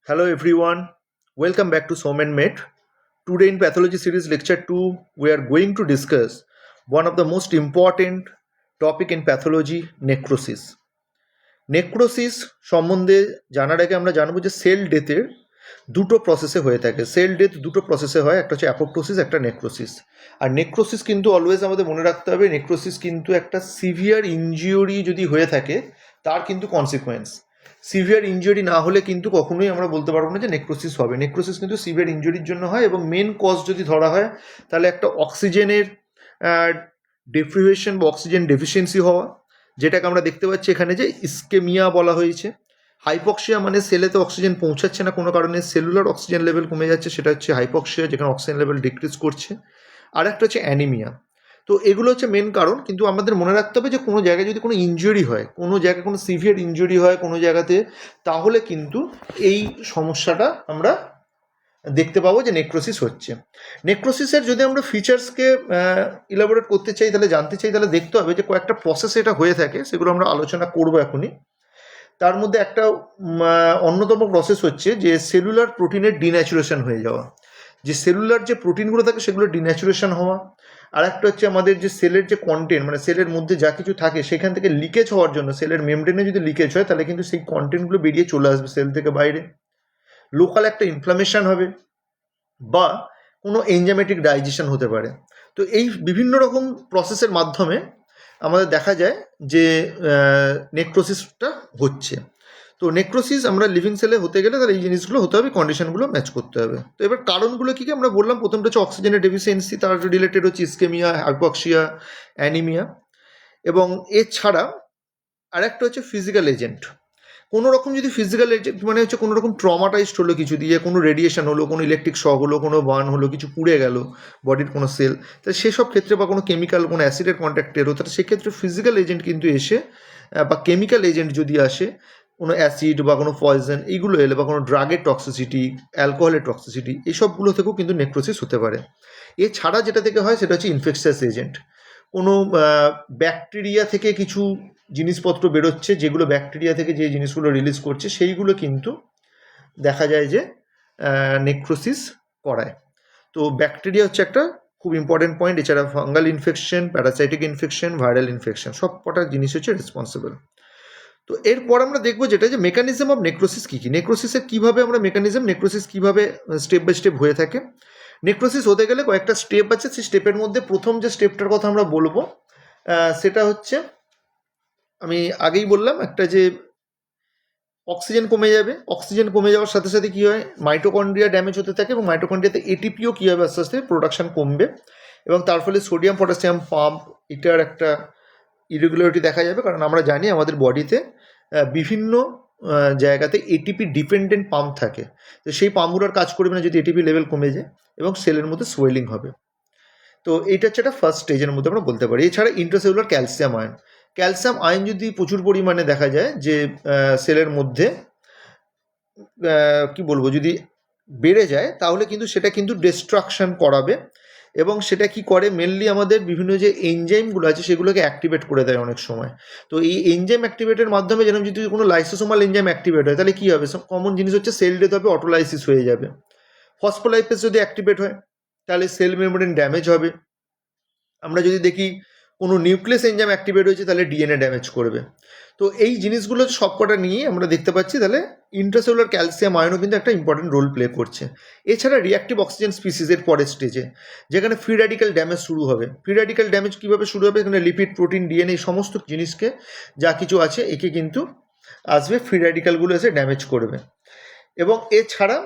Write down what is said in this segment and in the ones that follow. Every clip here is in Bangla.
Hello everyone, welcome back to Somen Med. Today in Pathology Series Lecture 2, we are going to discuss one of the most important topic in pathology, necrosis. Necrosis সম্বন্ধে জানার আগে আমরা জানবো যে সেল ডেথের দুটো প্রসেসে হয়ে থাকে। সেল ডেথ দুটো প্রসেসে হয়, একটা হচ্ছে অ্যাপোপ্টোসিস, একটা নেক্রোসিস। আর নেক্রোসিস কিন্তু অলওয়েজ আমাদের মনে রাখতে হবে, নেক্রোসিস কিন্তু একটা সিভিয়ার ইনজিওরি যদি হয়ে থাকে তার কিন্তু কনসিকোয়েন্স। সিভিয়ার ইনজুরি না হলে কিন্তু কখনোই আমরা বলতে পারবো না যে নেক্রোসিস হবে। নেক্রোসিস কিন্তু সিভিয়ার ইনজুরির জন্য হয়, এবং মেন কজ যদি ধরা হয় তাহলে একটা অক্সিজেনের ডেপ্রিভেশন বা অক্সিজেন ডেফিসিয়েন্সি হওয়া, যেটাকে আমরা দেখতে পাচ্ছি এখানে যে ইস্কেমিয়া বলা হয়েছে। হাইপক্সিয়া মানে সেলেতে অক্সিজেন পৌঁছাচ্ছে না কোনো কারণে, সেলুলার অক্সিজেন লেভেল কমে যাচ্ছে, সেটা হচ্ছে হাইপক্সিয়া, যেখানে অক্সিজেন লেভেল ডিক্রিজ করছে। আর একটা হচ্ছে অ্যানিমিয়া। তো এগুলো হচ্ছে মেন কারণ, কিন্তু আমাদের মনে রাখতে হবে যে কোনো জায়গায় যদি কোনো ইনজুরি হয়, কোনো জায়গায় কোনো সিভিয়ার ইনজুরি হয় কোনো জায়গাতে, তাহলে কিন্তু এই সমস্যাটা আমরা দেখতে পাবো যে নেক্রোসিস হচ্ছে। নেক্রোসিসের যদি আমরা ফিচার্সকে ইলাবোরেট করতে চাই, তাহলে জানতে চাই, তাহলে দেখতে হবে যে কয়েকটা প্রসেস এটা হয়ে থাকে, সেগুলো আমরা আলোচনা করবো এখনই। তার মধ্যে একটা অন্যতম প্রসেস হচ্ছে যে সেলুলার প্রোটিনের ডিন্যাচুরেশন হয়ে যাওয়া। যে সেলুলার যে প্রোটিনগুলো থাকে সেগুলো ডিন্যাচুরেশন হওয়া। আর একটা হচ্ছে আমাদের যে সেলের যে কন্টেন্ট, মানে সেলের মধ্যে যা কিছু থাকে সেখান থেকে লিকেজ হওয়ার জন্য, সেলের মেমব্রেনে যদি লিকেজ হয় তাহলে কিন্তু সেই কন্টেন্টগুলো বেরিয়ে চলে আসবে সেল থেকে বাইরে। লোকাল একটা ইনফ্লামেশন হবে, বা কোনো এনজাইমেটিক ডাইজেশন হতে পারে। তো এই বিভিন্ন রকম প্রসেসের মাধ্যমে আমাদের দেখা যায় যে নেক্রোসিসটা হচ্ছে। তো নেক্রোসিস আমরা লিভিং সেলে হতে গেলে তাহলে এই জিনিসগুলো হতে হবে, কন্ডিশনগুলো ম্যাচ করতে হবে। তো এবার কারণগুলো কী কী আমরা বললাম, প্রথমটা হচ্ছে অক্সিজেনের ডেফিসিয়েন্সি, তার রিলেটেড হচ্ছে ইস্কেমিয়া, হাইপক্সিয়া, অ্যানিমিয়া। এবং এছাড়া আরেকটা হচ্ছে ফিজিক্যাল এজেন্ট। কোনো রকম যদি ফিজিক্যাল এজেন্ট মানে হচ্ছে কোনো রকম ট্রমাটাইজড হলো কিছু দিয়ে, কোনো রেডিয়েশন হলো, কোনো ইলেকট্রিক শক হলো, কোনো বার্ন হলো, কিছু পুড়ে গেল বডির কোনো সেল, তাহলে সেসব ক্ষেত্রে, বা কোনো কেমিক্যাল, কোনো অ্যাসিডের কন্ট্যাক্টে এলো, তাহলে সেক্ষেত্রে ফিজিক্যাল এজেন্ট কিন্তু এসে, বা কেমিক্যাল এজেন্ট যদি আসে, কোনো অ্যাসিড বা কোনো পয়জন এইগুলো এলে, বা কোনো ড্রাগের টক্সিসিটি, অ্যালকোহলের টক্সিসিটি, এইসবগুলো থেকেও কিন্তু নেক্রোসিস হতে পারে। এছাড়া যেটা থেকে হয় সেটা হচ্ছে ইনফেকশাস এজেন্ট। কোনো ব্যাকটেরিয়া থেকে কিছু জিনিসপত্র বেরোচ্ছে, যেগুলো ব্যাকটেরিয়া থেকে যে জিনিসগুলো রিলিজ করছে সেইগুলো কিন্তু দেখা যায় যে নেক্রোসিস করায়। তো ব্যাকটেরিয়া হচ্ছে একটা খুব ইম্পর্টেন্ট পয়েন্ট। এছাড়া fungal infection, parasitic infection, viral infection, সব কটা জিনিস হচ্ছে রেসপন্সিবল। তো এরপর আমরা দেখবো যেটা যে মেকানিজম অফ নেক্রোসিস কী কী, নেক্রোসিসের কীভাবে আমরা মেকানিজম, নেক্রোসিস কীভাবে স্টেপ বাই স্টেপ হয়ে থাকে। নেক্রোসিস হতে গেলে কয়েকটা স্টেপ আছে, সেই স্টেপের মধ্যে প্রথম যে স্টেপটার কথা আমরা বলবো সেটা হচ্ছে, আমি আগেই বললাম একটা, যে অক্সিজেন কমে যাবে। অক্সিজেন কমে যাওয়ার সাথে সাথে কী হয়, মাইটোকন্ড্রিয়া ড্যামেজ হতে থাকে, এবং মাইটোকন্ড্রিয়াতে এটিপিও কী হবে, আস্তে আস্তে প্রোডাকশান কমবে, এবং তার ফলে সোডিয়াম পটাশিয়াম পাম্প এটার একটা ইরেগুলারিটি দেখা যাবে। কারণ আমরা জানি আমাদের বডিতে বিভিন্ন জায়গাতে এটিপি ডিপেন্ডেন্ট পাম্প থাকে, তো সেই পাম্পগুলোর কাজ করবে না যদি এটিপি লেভেল কমে যায়, এবং সেলের মধ্যে সোয়েলিং হবে। তো এইটা হচ্ছে একটা ফার্স্ট স্টেজের মধ্যে আমরা বলতে পারি। এছাড়া intracellular calcium ion, calcium ion যদি প্রচুর পরিমাণে দেখা যায় যে সেলের মধ্যে কি বলবো, যদি বেড়ে যায়, তাহলে কিন্তু সেটা কিন্তু ডিস্ট্রাকশন করাবে, এবং সেটা কি করে, মেনলি আমাদের বিভিন্ন যে এনজাইমগুলো আছে সেগুলোকে অ্যাক্টিভেট করে দেয় অনেক সময়। তো এই এনজাইম অ্যাক্টিভেটের মাধ্যমে, যেরকম যদি কোনো লাইসোসোমাল এনজাইম অ্যাক্টিভেট হয়, তাহলে কী হবে, সব কমন জিনিস হচ্ছে সেল ডেথ হবে, অটোলাইসিস হয়ে যাবে। ফসফোলাইপেজ যদি অ্যাক্টিভেট হয় তাহলে সেল মেমব্রেন ড্যামেজ হবে। আমরা যদি দেখি কোনো নিউক্লিয়াস এনজাইম অ্যাক্টিভেট হয়েছে তাহলে ডিএনএ ড্যামেজ করবে। তো এই জিনিসগুলো সবকটা নিয়ে আমরা দেখতে পাচ্ছি, তাহলে ইন্ট্রাসেলুলার ক্যালসিয়াম আয়নও কিন্তু একটা ইম্পর্টেন্ট রোল প্লে করছে। এছাড়া রিঅ্যাক্টিভ অক্সিজেন স্পিসিসের পরের স্টেজে, যেখানে ফ্রি র্যাডিক্যাল ড্যামেজ শুরু হবে। ফ্রি র্যাডিক্যাল ড্যামেজ কীভাবে শুরু হবে, এখানে লিপিড, প্রোটিন, ডিএনএ সমস্ত জিনিসকে, যা কিছু আছে একে কিন্তু আসবে, ফ্রি র্যাডিক্যালগুলো এসে ড্যামেজ করবে। এবং এছাড়া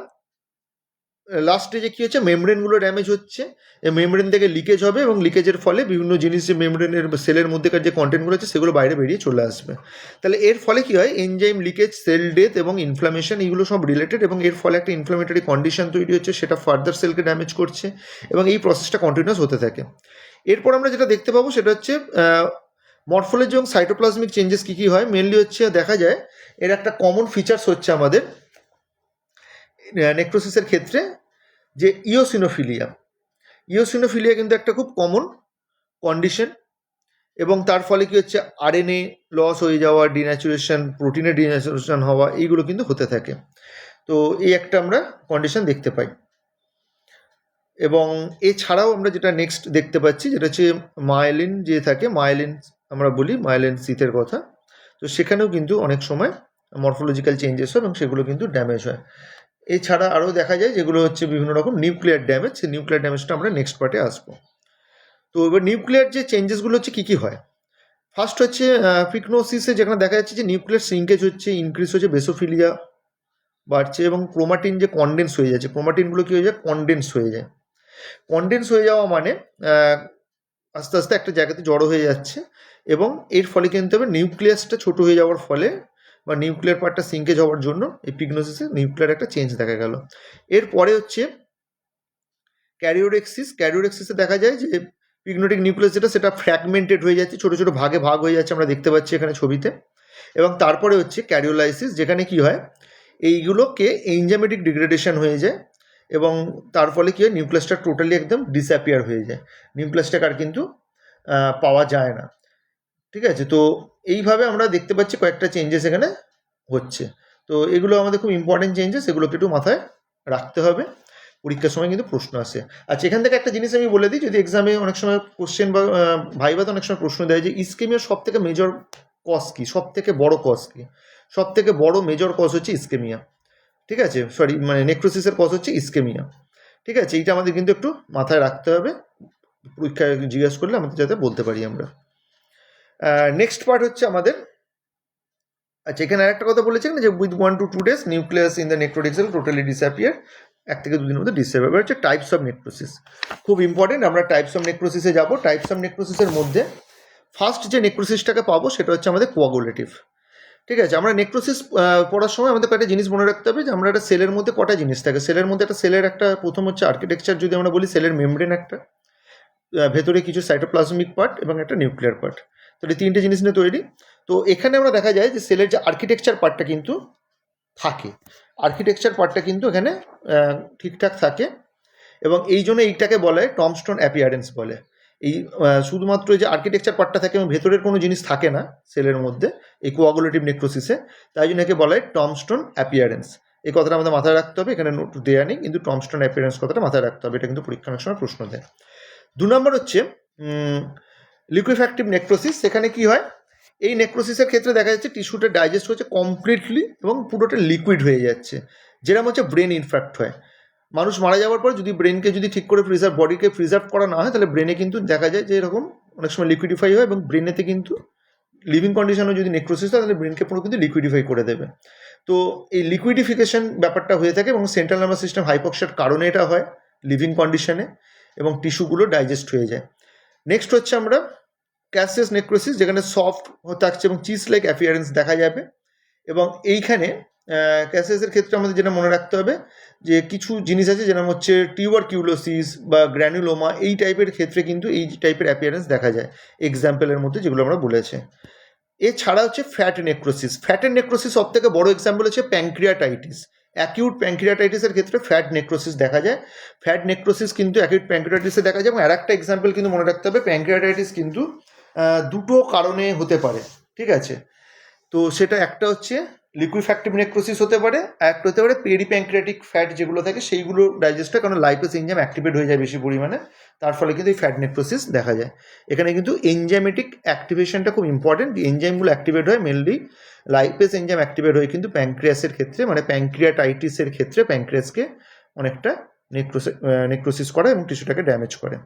লাস্ট স্টেজে কী হচ্ছে, মেমব্রেনগুলো ড্যামেজ হচ্ছে, মেমব্রেন থেকে লিকেজ হবে, এবং লিকেজের ফলে বিভিন্ন জিনিস, যে মেমব্রেনের সেলের মধ্যেকার যে কন্টেন্টগুলো আছে সেগুলো বাইরে বেরিয়ে চলে আসবে। তাহলে এর ফলে কী হয়, এনজাইম লিকেজ, সেল ডেথ এবং ইনফ্লামেশন, এইগুলো সব রিলেটেড, এবং এর ফলে একটা ইনফ্লামেটরি কন্ডিশন তৈরি হচ্ছে, সেটা ফার্দার সেলকে ড্যামেজ করছে, এবং এই প্রসেসটা কন্টিনিউয়াস হতে থাকে। এরপর আমরা যেটা দেখতে পাবো সেটা হচ্ছে মরফোলজি এবং সাইটোপ্লাজমিক চেঞ্জেস কী কী হয়। মেনলি হচ্ছে দেখা যায় এর একটা কমন ফিচার্স হচ্ছে আমাদের নেক্রোসিসের ক্ষেত্রে, যে ইওসিনোফিলিয়া কিন্তু একটা খুব কমন কন্ডিশন, এবং তার ফলে কি হচ্ছে, আরএনএ লস হয়ে যাওয়া, ডিন্যাচুরেশন, প্রোটিনের ডিন্যাচুরেশন হওয়া, এইগুলো কিন্তু হতে থাকে। তো এই একটা আমরা কন্ডিশন দেখতে পাই। এবং এছাড়াও আমরা যেটা নেক্সট দেখতে পাচ্ছি যেটা হচ্ছে মায়েলিন যে থাকে, মায়েলিন আমরা বলি মায়েলিন শীতের কথা, তো সেখানেও কিন্তু অনেক সময় মরফোলজিক্যাল চেঞ্জেস হয় এবং সেগুলো কিন্তু ড্যামেজ হয়। এছাড়া আরও দেখা যায় যেগুলো হচ্ছে বিভিন্ন রকম নিউক্লিয়ার ড্যামেজ, সেই নিউক্লিয়ার ড্যামেজটা আমরা নেক্সট পার্টে আসবো। তো এবার নিউক্লিয়ার যে চেঞ্জেসগুলো হচ্ছে কী কী হয়, ফার্স্ট হচ্ছে পিকনোসিসে যেখানে দেখা যাচ্ছে যে নিউক্লিয়ার সিঙ্কেজ হচ্ছে, ইনক্রিজ হচ্ছে, বেসোফিলিয়া বাড়ছে এবং ক্রোমাটিন যে কনডেন্স হয়ে যাচ্ছে, ক্রোমাটিনগুলো কী হয়ে যায়, কনডেন্স হয়ে যায়। কনডেন্স হয়ে যাওয়া মানে আস্তে আস্তে একটা জায়গাতে জড়ো হয়ে যাচ্ছে এবং এর ফলে কিন্তু হবে নিউক্লিয়াসটা ছোট হয়ে যাওয়ার ফলে বা নিউক্লিয়ার পার্টটা সিঙ্কেজ হওয়ার জন্য এই পিগনোসিসে নিউক্লিয়ার একটা চেঞ্জ দেখা গেল। এরপরে হচ্ছে ক্যারিওরেক্সিস। ক্যারিওরেক্সিসে দেখা যায় যে পিগনোটিক নিউক্লিয়াস যেটা সেটা ফ্র্যাগমেন্টেড হয়ে যাচ্ছে, ছোটো ছোটো ভাগে ভাগ হয়ে যাচ্ছে, আমরা দেখতে পাচ্ছি এখানে ছবিতে। এবং তারপরে হচ্ছে ক্যারিওলাইসিস, যেখানে কি হয় এইগুলোকে এনজাইমেটিক ডিগ্রেডেশন হয়ে যায় এবং তার ফলে কী হয় নিউক্লিয়াসটা টোটালি একদম ডিসঅ্যাপিয়ার হয়ে যায়, নিউক্লিয়াসটাকে আর কিন্তু পাওয়া যায় না। ঠিক আছে, তো এইভাবে আমরা দেখতে পাচ্ছি কয়েকটা চেঞ্জেস এখানে হচ্ছে। তো এগুলো আমাদের খুব ইম্পর্টেন্ট চেঞ্জেস, এগুলোকে একটু মাথায় রাখতে হবে, পরীক্ষার সময় কিন্তু প্রশ্ন আসে। আচ্ছা, এখান থেকে একটা জিনিস আমি বলে দিই, যদি এক্সামে অনেক সময় কোশ্চেন বা ভাইভাতে অনেক সময় প্রশ্ন দেয় যে ইস্কেমিয়ার সব থেকে মেজর কজ কী, সব থেকে বড় কজ কী, সব থেকে বড় মেজর কজ হচ্ছে ইস্কেমিয়া। ঠিক আছে, সরি মানে নেক্রোসিসের কজ হচ্ছে ইস্কেমিয়া। ঠিক আছে, এইটা আমাদের কিন্তু একটু মাথায় রাখতে হবে, পরীক্ষায় জিজ্ঞেস করলে আমাদের যাতে বলতে পারি আমরা। নেক্সট পার্ট হচ্ছে আমাদের, আচ্ছা এখানে আরেকটা কথা বলেছেন যে with 1 to 2 days nucleus in the necrotic cell totally disappear, 1 থেকে 2 দিনের মধ্যে ডিসঅ্যাপিয়ার। হচ্ছে টাইপস অফ নেক্রোসিস, খুব ইম্পর্টেন্ট, আমরা টাইপস অফ নেক্রোসিসে যাবো। টাইপস অফ নেক্রোসিসের মধ্যে ফার্স্ট যে নেক্রোসিসটাকে পাবো সেটা হচ্ছে আমাদের কোয়াগুলেটিভ। ঠিক আছে, আমরা নেক্রোসিস পড়ার সময় আমাদের কয়েকটা জিনিস মনে রাখতে হবে যে আমরা একটা সেলের মধ্যে কটা জিনিস থাকে, সেলের মধ্যে একটা সেলের একটা প্রথম হচ্ছে আর্কিটেকচার, যদি আমরা বলি সেলের মেমব্রেন একটা, ভেতরে কিছু সাইটোপ্লাজমিক পার্ট এবং একটা নিউক্লিয়ার পার্ট, তাহলে তিনটে জিনিস নিয়ে তৈরি। তো এখানে আমরা দেখা যায় যে সেলের যে আর্কিটেকচার পার্টটা কিন্তু থাকে, আর্কিটেকচার পার্টটা কিন্তু এখানে ঠিকঠাক থাকে এবং এই জন্য এইটাকে বলা হয় টমস্টোন অ্যাপিয়ারেন্স বলে। এই শুধুমাত্র যে আর্কিটেকচার পার্টটা থাকে এবং ভেতরের কোনো জিনিস থাকে না সেলের মধ্যে এই কোয়াগুলেটিভ নেক্রোসিসে, তাই জন্য একে বলা হয় টমস্টোন অ্যাপিয়ারেন্স। এই কথাটা আমাদের মাথায় রাখতে হবে, এখানে নোট দেওয়া নেই কিন্তু টমস্টোন অ্যাপিয়ারেন্স কথাটা মাথায় রাখতে হবে, এটা কিন্তু পরীক্ষার সময় প্রশ্ন দেয়। 2 নম্বর হচ্ছে লিকুইফ্যাক্টিভ নেক্রোসিস। সেখানে কি হয়, এই নেক্রোসিসের ক্ষেত্রে দেখা যাচ্ছে টিস্যুটা ডাইজেস্ট হচ্ছে কমপ্লিটলি এবং পুরোটা লিকুইড হয়ে যাচ্ছে, যেরকম হচ্ছে ব্রেন ইনফ্যাক্ট হয়। মানুষ মারা যাওয়ার পর যদি ব্রেনকে যদি ঠিক করে বডিকে প্রিজার্ভ করা না হয় তাহলে ব্রেনে কিন্তু দেখা যায় যে এরকম অনেক সময় লিকুইডিফাই হয় এবং ব্রেনেতে কিন্তু লিভিং কন্ডিশনে যদি নেক্রোসিস হয় তাহলে ব্রেনকে পুরো কিন্তু লিকুইডিফাই করে দেবে। তো এই লিকুইডিফিকেশন ব্যাপারটা হয়ে থাকে এবং সেন্ট্রাল নার্ভাস সিস্টেম হাইপক্সিয়ার কারণে এটা হয় লিভিং কন্ডিশনে এবং টিস্যুগুলো ডাইজেস্ট হয়ে যায়। নেক্সট হচ্ছে আমরা ক্যাসিয়াস নেক্রোসিস, যেখানে সফট থাকছে এবং চিজ লাইক অ্যাপিয়ারেন্স দেখা যাবে এবং এইখানে ক্যাসিয়াসের ক্ষেত্রে আমাদের যেটা মনে রাখতে হবে যে কিছু জিনিস আছে যেরকম হচ্ছে টিউবারকিউলোসিস বা গ্র্যানুলোমা, এই টাইপের ক্ষেত্রে কিন্তু এই টাইপের অ্যাপিয়ারেন্স দেখা যায় এক্সাম্পলের মধ্যে যেগুলো আমরা বলেছি। এছাড়া হচ্ছে ফ্যাট নেক্রোসিস। ফ্যাটের নেক্রোসিস সব থেকে বড় এক্সাম্পল হচ্ছে প্যানক্রিয়াটাইটিস। অ্যাকিউট প্যানক্রিয়াটাইটিসের ক্ষেত্রে ফ্যাট নেক্রোসিস দেখা যায়। ফ্যাট নেক্রোসিস কিন্তু অ্যাকিউট প্যানক্রিয়াটাইটিসে দেখা যায় এবং আর একটা এক্সাম্পল কিন্তু মনে রাখতে হবে, প্যানক্রিয়াটাইটিস কিন্তু দুটো কারণে হতে পারে। ঠিক আছে, তো সেটা একটা হচ্ছে লিকুইফ্যাক্টিভ নেক্রোসিস হতে পারে, আর একটা হতে পারে পেরিপ্যানক্রিয়াটিক ফ্যাট যেগুলো থাকে সেইগুলো ডাইজেস্ট হয়, কারণ লাইপেজ এনজাইম অ্যাক্টিভেট হয়ে যায় বেশি পরিমাণে, তার ফলে কিন্তু এই ফ্যাট নেক্রোসিস দেখা যায়। এখানে কিন্তু এনজাইমেটিক অ্যাক্টিভেশনটা খুব ইম্পর্টেন্ট, এনজাইমগুলো অ্যাক্টিভেট হয় মেনলি লাইপেজ এনজাইম অ্যাক্টিভেট হয় কিন্তু প্যানক্রিয়াসের ক্ষেত্রে, মানে প্যানক্রিয়াটাইটিসের ক্ষেত্রে প্যানক্রিয়াসকে অনেকটা নেক্রোসিস করে এবং টিস্যুটাকে ড্যামেজ করে।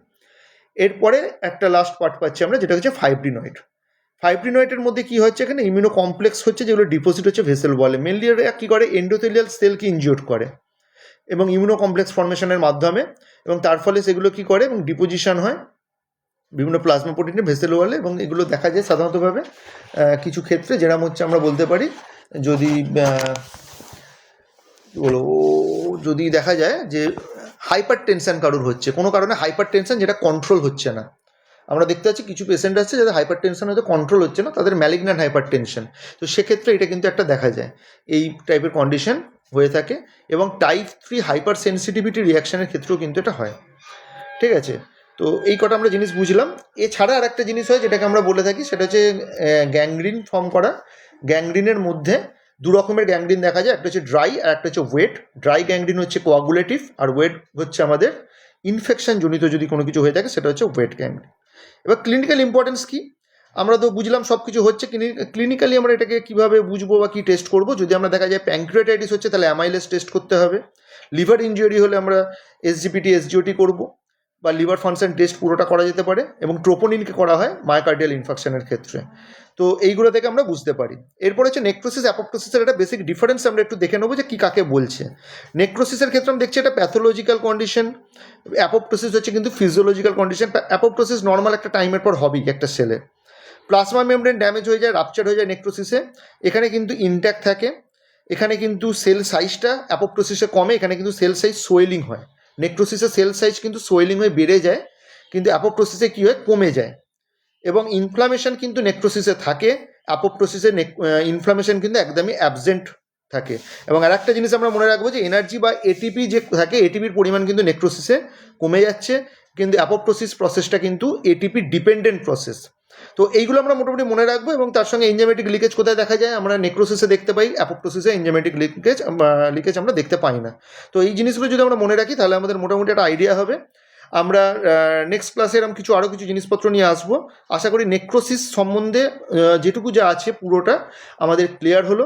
এরপরে একটা লাস্ট পার্ট পাচ্ছি আমরা, যেটা হচ্ছে ফাইব্রিনয়েড। ফাইব্রিনয়েডের মধ্যে কি হচ্ছে, এখানে ইমিউনো কমপ্লেক্স হচ্ছে যেগুলো ডিপোজিট হচ্ছে ভেসেল ওয়ালে, মেনলি এরা কী করে এন্ডোথেলিয়াল সেলকে ইনজিওর করে এবং ইমিউনো কমপ্লেক্স ফর্মেশনের মাধ্যমে, এবং তার ফলে সেগুলো কী করে এবং ডিপোজিশন হয় বিভিন্ন প্লাজমা প্রোটিনে ভেসেল ওয়ালে, এবং এগুলো দেখা যায় সাধারণতভাবে কিছু ক্ষেত্রে যেরকম হচ্ছে আমরা বলতে পারি যদি যদি দেখা যায় যে হাইপার টেনশন কারোর হচ্ছে, কোনো কারণে হাইপার টেনশন যেটা কন্ট্রোল হচ্ছে না, আমরা দেখতে পাচ্ছি কিছু পেশেন্ট আছে যাদের হাইপার টেনশন হয়তো কন্ট্রোল হচ্ছে না, তাদের ম্যালিগন্যান্ট হাইপার টেনশন, তো সেক্ষেত্রে এটা কিন্তু একটা দেখা যায় এই টাইপের কন্ডিশন হয়ে থাকে, এবং টাইপ 3 হাইপার সেন্সিটিভিটি রিয়াকশানের ক্ষেত্রেও কিন্তু এটা হয়। ঠিক আছে, তো এই কটা আমরা জিনিস বুঝলাম। এছাড়া আর একটা জিনিস হয় যেটাকে আমরা বলে থাকি, সেটা হচ্ছে গ্যাংগ্রিন ফর্ম করা। গ্যাংগ্রিনের মধ্যে দু রকমের গ্যাংগ্রিন দেখা যায়, একটা হচ্ছে ড্রাই আর একটা হচ্ছে ওয়েট। ড্রাই গ্যাংগ্রিন হচ্ছে কোয়াগুলেটিভ, আর ওয়েট হচ্ছে আমাদের ইনফেকশন জনিত যদি কোনো কিছু হয়ে থাকে সেটা হচ্ছে ওয়েট গ্যাংগ্রিন। এবার ক্লিনিক্যাল ইম্পর্টেন্স কি, আমরা তো বুঝলাম সব কিছু হচ্ছে, ক্লিনিক্যালি আমরা এটাকে কীভাবে বুঝবো বা কী টেস্ট করবো। যদি আমরা দেখা যায় প্যাঙ্ক্রিয়াটাইটিস হচ্ছে তাহলে অ্যামাইলেস টেস্ট করতে হবে। লিভার ইনজুরি হলে আমরা এসজিপিটি এসজিওটি করবো, বা লিভার ফাংশন টেস্ট পুরোটা করা যেতে পারে, এবং ট্রোপোনিনকে করা হয় মায়োকার্ডিয়াল ইনফেকশনের ক্ষেত্রে। তো এইগুলো থেকে আমরা বুঝতে পারি। এরপর হচ্ছে নেক্রোসিস অ্যাপোপ্টোসিসের একটা বেসিক ডিফারেন্স আমরা একটু দেখে নেবো যে কী কাকে বলছে। নেক্রোসিসের ক্ষেত্রে আমরা দেখছি এটা প্যাথোলজিক্যাল কন্ডিশন, অ্যাপোপ্টোসিস হচ্ছে কিন্তু ফিজিওলজিক্যাল কন্ডিশন। অ্যাপোপ্টোসিস নর্মাল একটা টাইমের পর হবেই একটা সেলে। প্লাজমা মেমব্রেন ড্যামেজ হয়ে যায়, রাপচার হয়ে যায় নেক্রোসিসে, এখানে কিন্তু ইনট্যাক্ট থাকে। এখানে কিন্তু সেল সাইজটা অ্যাপোপ্টোসিসে কমে, এখানে কিন্তু সেল সাইজ সোয়েলিং হয়। নেক্রোসিসে সেল সাইজ কিন্তু সোয়েলিং হয়ে বেড়ে যায়, কিন্তু অ্যাপোপ্টোসিসে কী হয়, কমে যায়। এবং ইনফ্লামেশন কিন্তু নেক্রোসিসে থাকে, অ্যাপোপ্টোসিসে ইনফ্লামেশন কিন্তু একদমই অ্যাবসেন্ট থাকে। এবং আর একটা জিনিস আমরা মনে রাখবো যে এনার্জি বা এটিপি যে থাকে, এটিপির পরিমাণ কিন্তু নেক্রোসিসে কমে যাচ্ছে, কিন্তু অ্যাপোপ্টোসিস প্রসেসটা কিন্তু এটিপি ডিপেন্ডেন্ট প্রসেস। তো এইগুলো আমরা মোটামুটি মনে রাখবো। এবং তার সঙ্গে এনজাইমেটিক লিকেজ কোথায় দেখা যায়, আমরা নেক্রোসিসে দেখতে পাই, অ্যাপোপ্টোসিসে এনজাইমেটিক লিকেজ আমরা দেখতে পাই না। তো এই জিনিসগুলো যদি আমরা মনে রাখি তাহলে আমাদের মোটামুটি একটা আইডিয়া হবে। আমরা নেক্সট ক্লাসে এরকম আরও কিছু জিনিসপত্র নিয়ে আসবো। আশা করি নেক্রোসিস সম্বন্ধে যেটুকু যা আছে পুরোটা আমাদের ক্লিয়ার হলো।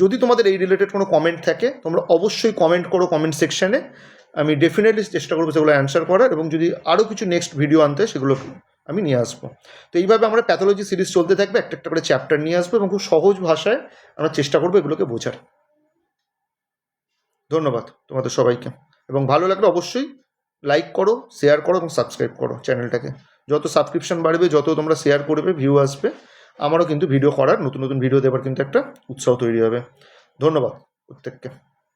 যদি তোমাদের এই রিলেটেড কোনো কমেন্ট থাকে তোমরা অবশ্যই কমেন্ট করো কমেন্ট সেকশানে, আমি ডেফিনেটলি চেষ্টা করবো সেগুলো অ্যান্সার করার, এবং যদি আরও কিছু নেক্সট ভিডিও আনতে সেগুলো আমি নিয়ে আসবো। তো এইভাবে আমরা প্যাথোলজি সিরিজ চলতে থাকবে, একটা একটা করে চ্যাপ্টার নিয়ে আসবো, এবং খুব সহজ ভাষায় আমরা চেষ্টা করবো এগুলোকে বোঝার। ধন্যবাদ তোমাদের সবাইকে, এবং ভালো লাগলে অবশ্যই লাইক করো, শেয়ার করো এবং সাবস্ক্রাইব করো চ্যানেলটাকে। যত সাবস্ক্রিপশন বাড়বে, যত তোমরা শেয়ার করবে, ভিউ আসবে, আমারও কিন্তু ভিডিও করার, নতুন নতুন ভিডিও দেওয়ার কিন্তু একটা উৎসাহ তৈরি হবে। ধন্যবাদ প্রত্যেককে।